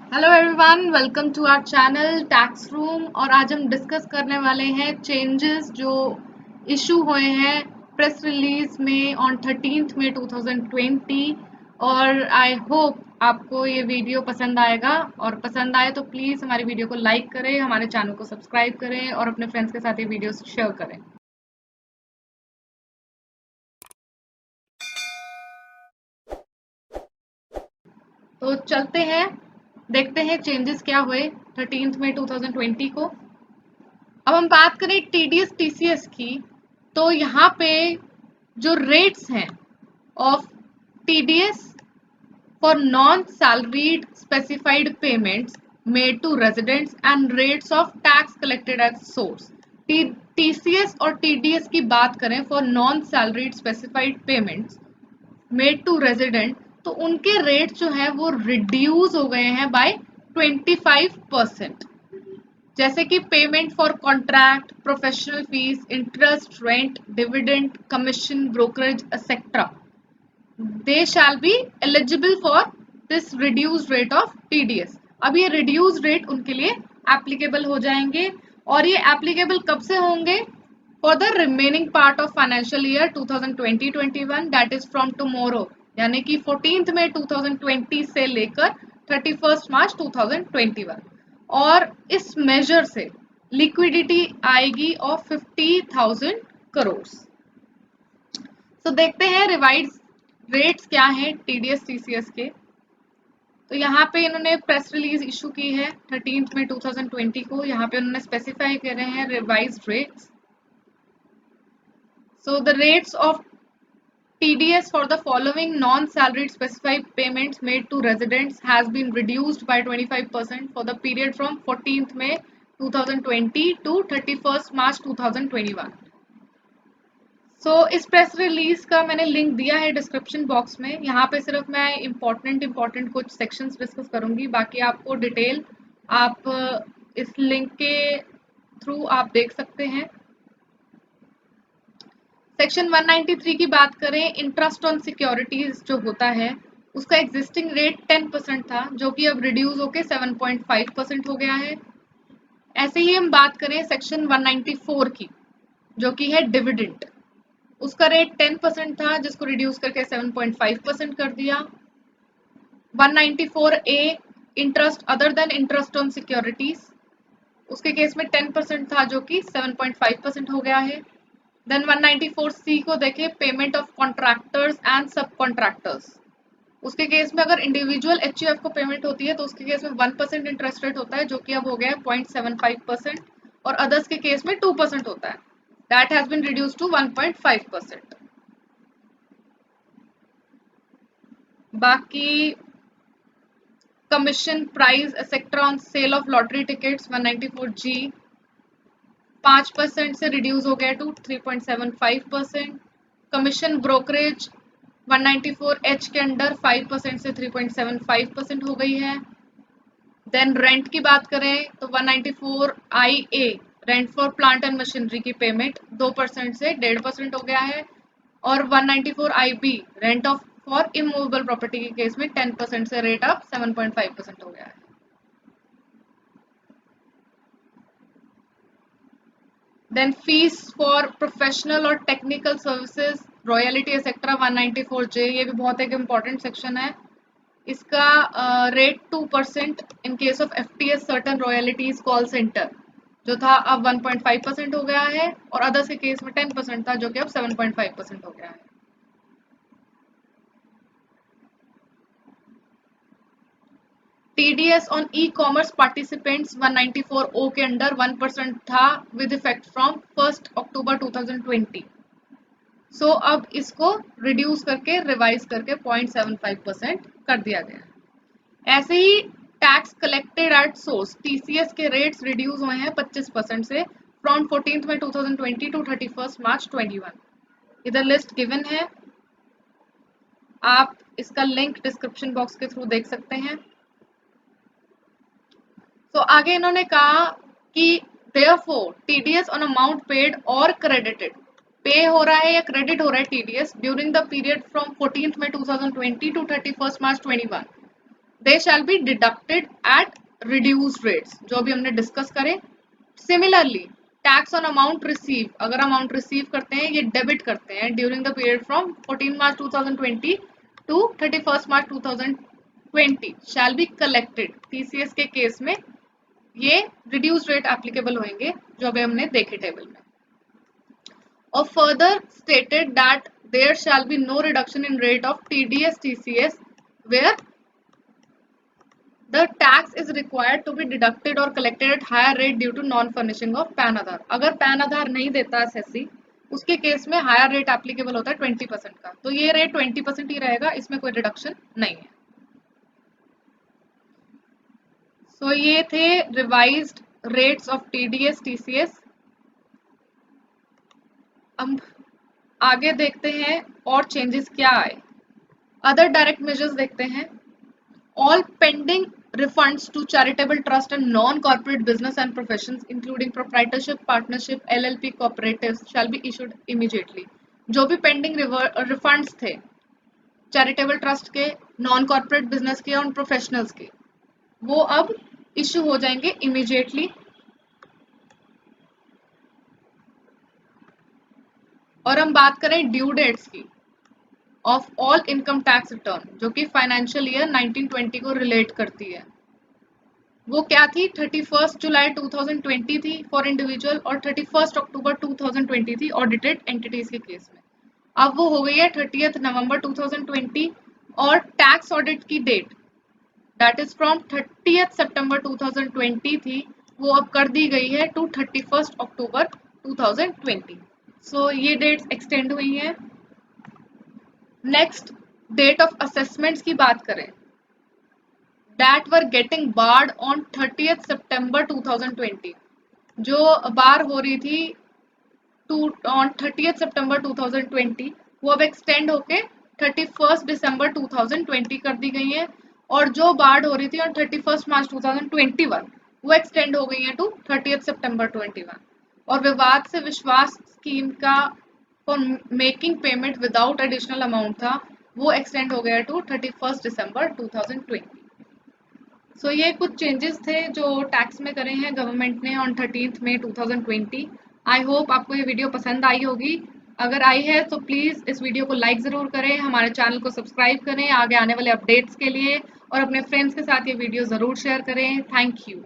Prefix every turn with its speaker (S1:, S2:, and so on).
S1: Hello everyone, welcome to our channel tax room. और आज हम डिस्कस करने वाले हैं चेंजेस जो इशू हुए हैं प्रेस रिलीज में ऑन 13 मई 2020। और आई होप आपको ये वीडियो पसंद आएगा, और पसंद आए तो प्लीज़ हमारी वीडियो को लाइक करें, हमारे चैनल को सब्सक्राइब करें और अपने फ्रेंड्स के साथ ये वीडियो शेयर करें। तो चलते हैं, देखते हैं चेंजेस क्या हुए 13 मई 2020 को। अब हम बात करें टीडीएस टीसीएस की, तो यहाँ पे जो रेट्स हैं of TDS for non salaried specified payments made to residents and rates of tax collected at source. TCS और टीडीएस की बात करें for non salaried specified payments made to resident, तो उनके रेट जो है वो रिड्यूस हो गए हैं बाय 25%। जैसे कि payment for contract, professional fees, interest, rent, dividend, commission, brokerage etcetera, they shall be eligible for this reduced rate of TDS. अब ये रिड्यूस्ड रेट उनके लिए एप्लीकेबल हो जाएंगे, और ये एप्लीकेबल कब से होंगे? For the remaining part of financial year 2020-21, that is from tomorrow, यानी कि 14 मई 2020 से लेकर 31 मार्च 2021। और इस मेजर से लिक्विडिटी आएगी ऑफ 50,000 करोड़। तो देखते हैं रिवाइज रेट्स क्या हैं टीडीएस टीसीएस के। तो यहाँ पे इन्होंने प्रेस रिलीज इशू की है 13 मई 2020 को। यहाँ पे उन्होंने स्पेसिफाई कर रहे हैं revised rates. So the rates of TDS for the following non-salaried specified payments made to residents has been reduced by 25% for the period from 14th May 2020 to 31st March 2021. So इस press release का मैंने link दिया है description box में। यहाँ पे सिर्फ मैं इम्पोर्टेंट कुछ सेक्शंस डिस्कस करूंगी, बाकी आपको डिटेल आप इस लिंक के थ्रू आप देख सकते हैं। सेक्शन 193 की बात करें, इंटरेस्ट ऑन सिक्योरिटीज जो होता है उसका एग्जिस्टिंग रेट 10% था, जो कि अब रिड्यूस होकर 7.5% हो गया है। ऐसे ही हम बात करें सेक्शन 194 की, जो कि है डिविडेंड, उसका रेट 10% था जिसको रिड्यूस करके 7.5% कर दिया। 194A interest other than interest on securities, उसके केस में 10% था जो कि 7.5% हो गया है। देन 194C को देखें, पेमेंट ऑफ कॉन्ट्रैक्टर्स एंड सब कॉन्ट्रैक्टर्स, उसके केस में अगर इंडिविजुअल एचयूएफ को पेमेंट होती है तो उसके केस में 1% इंटरेस्ट रेट होता है, जो कि अब हो गया है 0.75%, और अदर्स के केस में 2% होता है, that has been reduced to 1.5%। बाकी commission, price etcetera on sale of lottery tickets 194G 5% से रिड्यूस हो गया टू 3.75%। कमीशन ब्रोकरेज 194H के अंडर 5% से 3.75% हो गई है। देन रेंट की बात करें तो 194IA rent for plant and machinery की पेमेंट 2% से 1.5% हो गया है, और 194IB rent of for immovable property के केस में 10% से रेट ऑफ 7.5% हो गया है। देन फीस फॉर प्रोफेशनल और technical services, royalty etcetera 194J, ये भी बहुत एक इम्पॉर्टेंट सेक्शन है। इसका rate 2% in case of FTS certain royalties call centre, जो था अब 1.5% हो गया है, और अदर्स के केस में 10% था जो कि अब 7.5% हो गया है। TDS on e commerce participants 194O के अंडर 1% था विद इफेक्ट फ्रॉम 1 अक्टूबर 2020। सो अब इसको रिड्यूस करके रिवाइज करके 0.75% कर दिया गया। ऐसे ही tax collected at source TCS के रेट्स रिड्यूस हुए हैं 25% से फ्रॉम 14 मई 2020 टू 31 मार्च 21। इधर लिस्ट गिवन है, आप इसका लिंक डिस्क्रिप्शन बॉक्स के थ्रू देख सकते हैं। तो आगे इन्होंने कहा कि therefore TDS on amount paid और क्रेडिटेड, पे हो रहा है या क्रेडिट हो रहा है TDS during the period from 14 May 2020 to 31 March 21, they shall be deducted at reduced rates, जो भी हमने डिस्कस करे। Similarly tax on amount receive, अगर अमाउंट रिसीव करते हैं ये डेबिट करते हैं during the period from 14 March 2020 to 31 March 2020 shall be collected. TCS के केस में ये रिड्यूस रेट एप्लीकेबल होंगे जो अभी हमने देखे टेबल में। और further stated that there shall be no reduction in rate of TDS TCS where the tax is required to be deducted or collected at higher rate due to non furnishing of PAN Aadhaar. अगर PAN आधार नहीं देता SSC उसके case में higher rate applicable होता है 20% का, तो ये रेट 20% ही रहेगा, इसमें कोई रिडक्शन नहीं है। सो ये थे revised rates of TDS TCS. अब आगे देखते हैं और चेंजेस क्या आए। अदर डायरेक्ट मेजर्स देखते हैं। All pending refunds to charitable trust and non-corporate business and professions, including proprietorship, partnership, LLP, cooperatives, shall be issued immediately. जो भी pending refunds थे charitable trust के, non-corporate business के और professionals के, वो अब issue हो जाएंगे immediately। और हम बात करें ड्यू डेट्स की of all income tax return, जो कि फाइनेंशियल ईयर 1920 को रिलेट करती है। वो क्या थी? 31 जुलाई 2020 थी फॉर इंडिविजुअल और 31 अक्टूबर 2020 थी ऑडिटेड एंटिटीज के केस में। अब वो हो गई है 30 नवंबर 2020 और टैक्स ऑडिट की date that is from 30 September 2020 थी, वो अब कर दी गई है टू 31 अक्टूबर 2020। सो ये डेट्स एक्सटेंड हुई हैं। नेक्स्ट डेट ऑफ असेसमेंट्स की बात करें, that were getting barred on 30 September 2020, जो बार हो रही थी ऑन 30 सितंबर 2020 वो अब एक्सटेंड होके 31 दिसंबर 2020 कर दी गई है। और जो बार्ड हो रही थी ऑन 31 मार्च 2021 वो एक्सटेंड हो गई है टू 30 सितंबर 21। और विवाद से विश्वास स्कीम का for making payment without additional amount था, वो एक्सटेंड हो गया टू 31 दिसंबर 2020। सो ये कुछ चेंजेस थे जो टैक्स में करे हैं गवर्नमेंट ने ऑन 13 मई 2020। आई होप आपको ये वीडियो पसंद आई होगी। अगर आई है तो प्लीज़ इस वीडियो को लाइक ज़रूर करें, हमारे चैनल को सब्सक्राइब करें आगे आने वाले अपडेट्स के लिए, और अपने फ्रेंड्स के साथ ये वीडियो ज़रूर शेयर करें। Thank you.